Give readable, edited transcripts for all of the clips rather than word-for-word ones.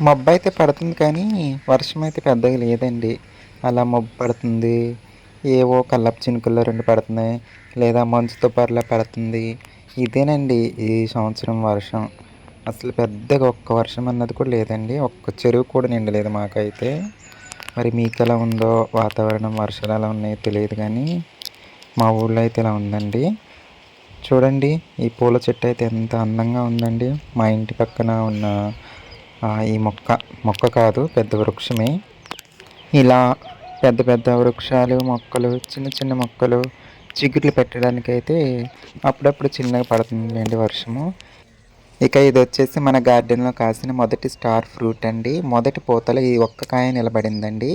మబ్బైతే పడుతుంది కానీ, వర్షం అయితే పెద్దగా లేదండి. అలా మబ్బు పడుతుంది. ఏవో కల్లపు చినుకుల్లో 2 పడుతున్నాయి. లేదా మంచుతో పర్లా పడుతుంది. ఇదేనండి ఈ సంవత్సరం వర్షం. అసలు పెద్దగా ఒక్క వర్షం అన్నది కూడా లేదండి. ఒక్క చెరువు కూడా నిండలేదు మాకైతే. మరి మీకెలా ఉందో వాతావరణం, వర్షాలు ఎలా ఉన్నాయో తెలీదు గానీ, మా ఊళ్ళో అయితే ఇలా ఉందండి. చూడండి ఈ పూల చెట్టు అయితే ఎంత అందంగా ఉందండి. మా ఇంటి పక్కన ఉన్న ఈ మొక్క కాదు పెద్ద వృక్షమే. ఇలా పెద్ద పెద్ద వృక్షాలు, మొక్కలు, చిన్న చిన్న మొక్కలు చిగుర్లు పెట్టడానికైతే అప్పుడప్పుడు చిన్నగా పడుతుందండి వర్షము. ఇక ఇదొచ్చేసి మన గార్డెన్‌లో కాసిన మొదటి స్టార్ ఫ్రూట్ అండి. మొదటి పూతలో ఈ ఒక్క కాయ నిలబడిందండి.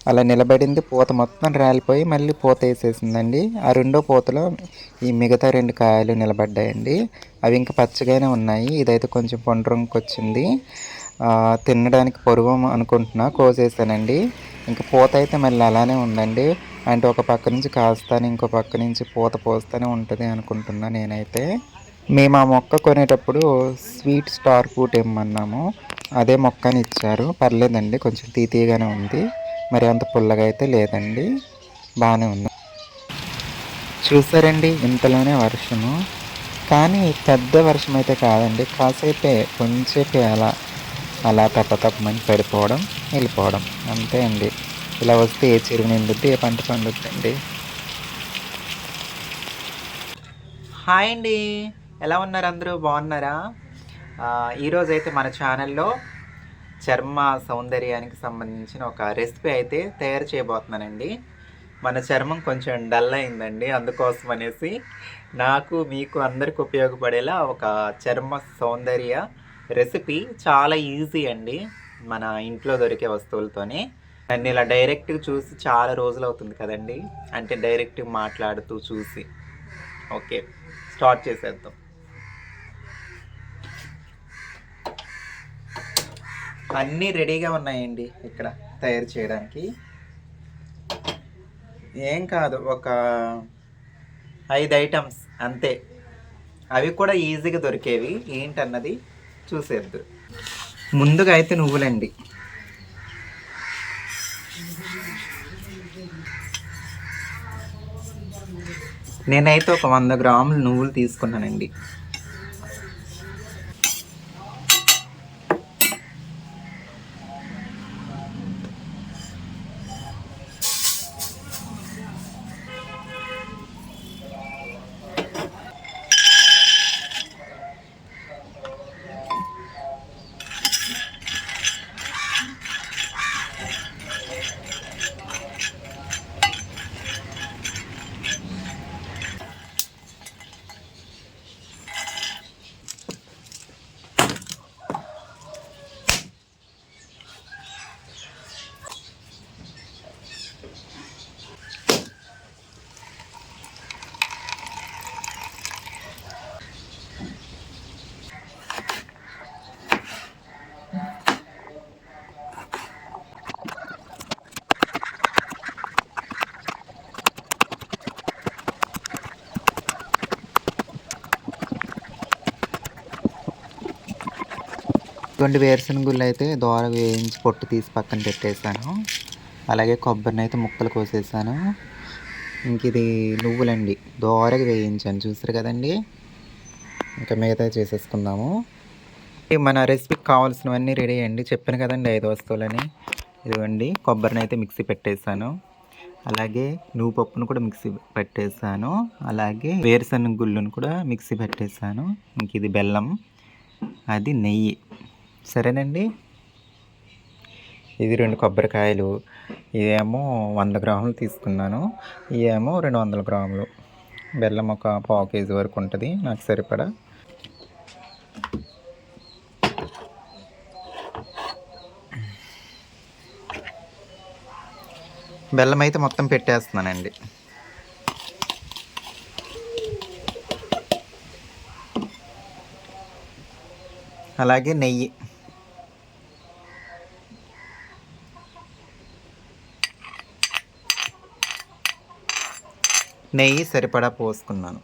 అలా నిలబడింది పూత మొత్తం రాలిపోయి మళ్ళీ పూతేసేసిందండి. ఆ రెండో పూతలో ఈ మిగతా 2 కాయలు నిలబడ్డాయండి. అవి ఇంకా పచ్చగానే ఉన్నాయి. ఇదైతే కొంచెం పండు రంగుకొచ్చింది. తినడానికి పొరుగం అనుకుంటున్నా కోసేసానండి. ఇంక పూత అయితే మళ్ళీ అలానే ఉందండి. అంటే ఒక పక్క నుంచి కాస్తానే ఇంకో పక్క నుంచి పూత పోస్తూనే ఉంటది అనుకుంటున్నా నేనైతే. మేము ఆ మొక్క కొనేటప్పుడు స్వీట్ స్టార్ ఫ్రూట్ ఇమ్మన్నాము. అదే మొక్కని ఇచ్చారు. పర్లేదండి కొంచెం తీయగానే ఉంది. మరి అంత పుల్లగా అయితే లేదండి. బాగానే ఉంది. చూసారండి ఇంతలోనే వర్షము. కానీ పెద్ద వర్షం అయితే కాదండి. కాసేపే కొంచెంసేపే అలా అలా తప్పమని పడిపోవడం, వెళ్ళిపోవడం అంతే అండి. ఇలా వస్తే ఏ చెరువు నిండుద్ది, ఏ పంట పండుద్దండి. హాయ్ అండి, ఎలా ఉన్నారు అందరూ, బాగున్నారా? ఈరోజైతే మన ఛానల్లో చర్మ సౌందర్యానికి సంబంధించిన ఒక రెసిపీ అయితే తయారు చేయబోతున్నానండి. మన చర్మం కొంచెం డల్ అయిందండి, అందుకోసం అనేసి నాకు మీకు అందరికి ఉపయోగపడేలా ఒక చర్మ సౌందర్య రెసిపీ చాలా ఈజీ అండి. మన ఇంట్లో దొరికే వస్తువులతోనే. నన్ను ఇలా డైరెక్ట్గా చూసి చాలా రోజులు అవుతుంది కదండి, అంటే డైరెక్ట్గా మాట్లాడుతూ చూసి. ఓకే, స్టార్ట్ చేసేద్దాం. అన్నీ రెడీగా ఉన్నాయండి ఇక్కడ తయారు చేయడానికి. ఏం కాదు, ఒక 5 ఐటమ్స్ అంతే. అవి కూడా ఈజీగా దొరికేవి. ఏంటన్నది చూసేద్దు. ముందుగా అయితే నువ్వులండి. నేనైతే ఒక 100 గ్రాములు నువ్వులు తీసుకున్నానండి. ఇటువంటి వేరుశనగుళ్ళు అయితే దోరగా వేయించి పొట్టు తీసి పక్కన పెట్టేసాను. అలాగే కొబ్బరిని అయితే ముక్కలు కోసేసాను. ఇంక ఇది నువ్వులండి, దోరగా వేయించాను చూసారు కదండి. ఇంకా మిగతా చేసేసుకుందాము. మన రెసిపీకి కావాల్సినవన్నీ రెడీ అండి. చెప్పాను కదండి 5 వస్తువులని. ఇదిగోండి, కొబ్బరిని అయితే మిక్సీ పెట్టేసాను. అలాగే నువ్వు పప్పును కూడా మిక్సీ పెట్టేసాను. అలాగే వేరుశనగ గుళ్ళను కూడా మిక్సీ పెట్టేసాను. ఇంక ఇది బెల్లం, అది నెయ్యి. సరేనండి. ఇది 2 కొబ్బరికాయలు. ఇదేమో 100 గ్రాములు తీసుకున్నాను. ఇవేమో 200 గ్రాములు. బెల్లం ఒక పావు కేజీ వరకు ఉంటుంది నాకు సరిపడా. బెల్లం అయితే మొత్తం పెట్టేస్తున్నానండి. అలాగే నెయ్యి. నెయ్యి సరిపడా పోసుకున్నాను.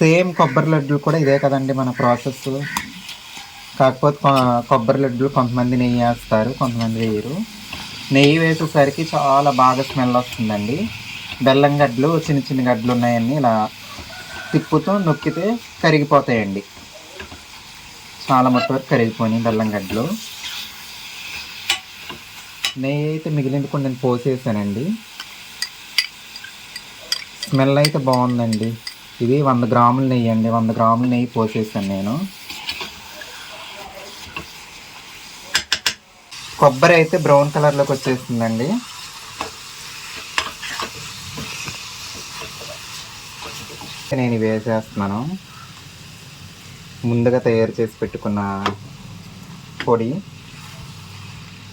సేమ్ కొబ్బరి లడ్డూలు కూడా ఇదే కదండి మన ప్రాసెస్. కాకపోతే కొబ్బరి లడ్డూలు కొంతమంది నెయ్యి వేస్తారు, కొంతమంది వేయరు. నెయ్యి వేసేసరికి చాలా బాగా స్మెల్ వస్తుందండి. బెల్లం గడ్డలు చిన్న చిన్న గడ్డలు ఉన్నాయన్నీ ఇలా తిప్పుతూ నొక్కితే కరిగిపోతాయండి. చాలా మొత్తం వరకు కరిగిపోయి బెల్లం గడ్డలు. నెయ్యి అయితే మిగిలింది కొన్ని నేను పోసేసానండి. స్మెల్ అయితే బాగుందండి. ఇది 100 గ్రాముల నెయ్యి అండి. 100 గ్రాముల నెయ్యి పోసేసాను నేను. కొబ్బరి అయితే బ్రౌన్ కలర్లోకి వచ్చేస్తుందండి. నేను వేసేస్తున్నాను. ముందుగా తయారు చేసి పెట్టుకున్న పొడి,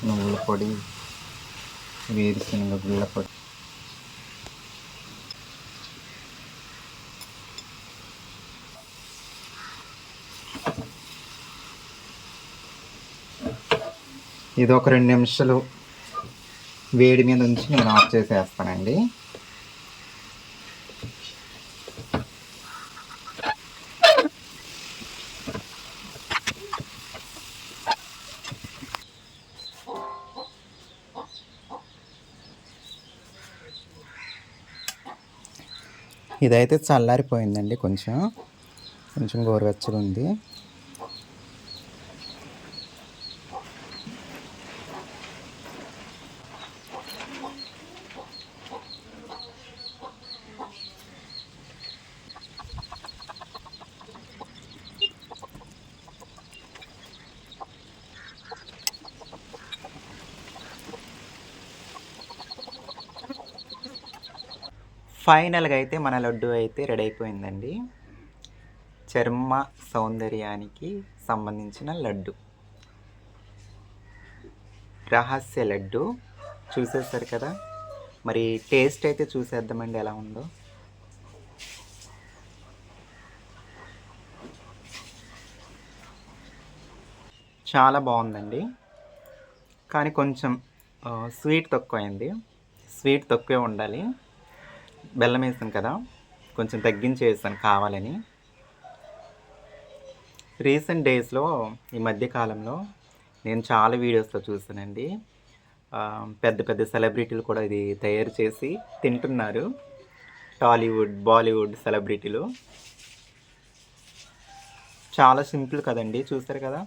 నువ్వుల పొడి, వేరుశనగ గుళ్ళ పొడి, ఇది ఒక 2 నిమిషాలు వేడి మీద ఉంచి నేను ఆఫ్ చేసేస్తానండి. ఇదైతే చల్లారిపోయిందండి. కొంచెం కొంచెం గోరువెచ్చగా ఉంది. ఫైనల్గా అయితే మన లడ్డు అయితే రెడీ అయిపోయిందండి. చర్మ సౌందర్యానికి సంబంధించిన లడ్డు, రహస్య లడ్డు చూసేస్తారు కదా. మరి టేస్ట్ అయితే చూసేద్దామండి ఎలా ఉందో. చాలా బాగుందండి, కానీ కొంచెం స్వీట్ తక్కువైంది. స్వీట్ తక్కువే ఉండాలి. బెల్లం వేసాను కదా, కొంచెం తగ్గించి వేసాను కావాలని. రీసెంట్ డేస్లో, ఈ మధ్యకాలంలో నేను చాలా వీడియోస్లో చూసానండి. పెద్ద పెద్ద సెలబ్రిటీలు కూడా ఇది తయారు చేసి తింటున్నారు. టాలీవుడ్, బాలీవుడ్ సెలబ్రిటీలు. చాలా సింపుల్ కదండి, చూస్తారు కదా.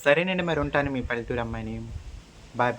సరేనండి, మరి ఉంటాను. మీ పల్లెటూరు అమ్మాయిని. Bye bye.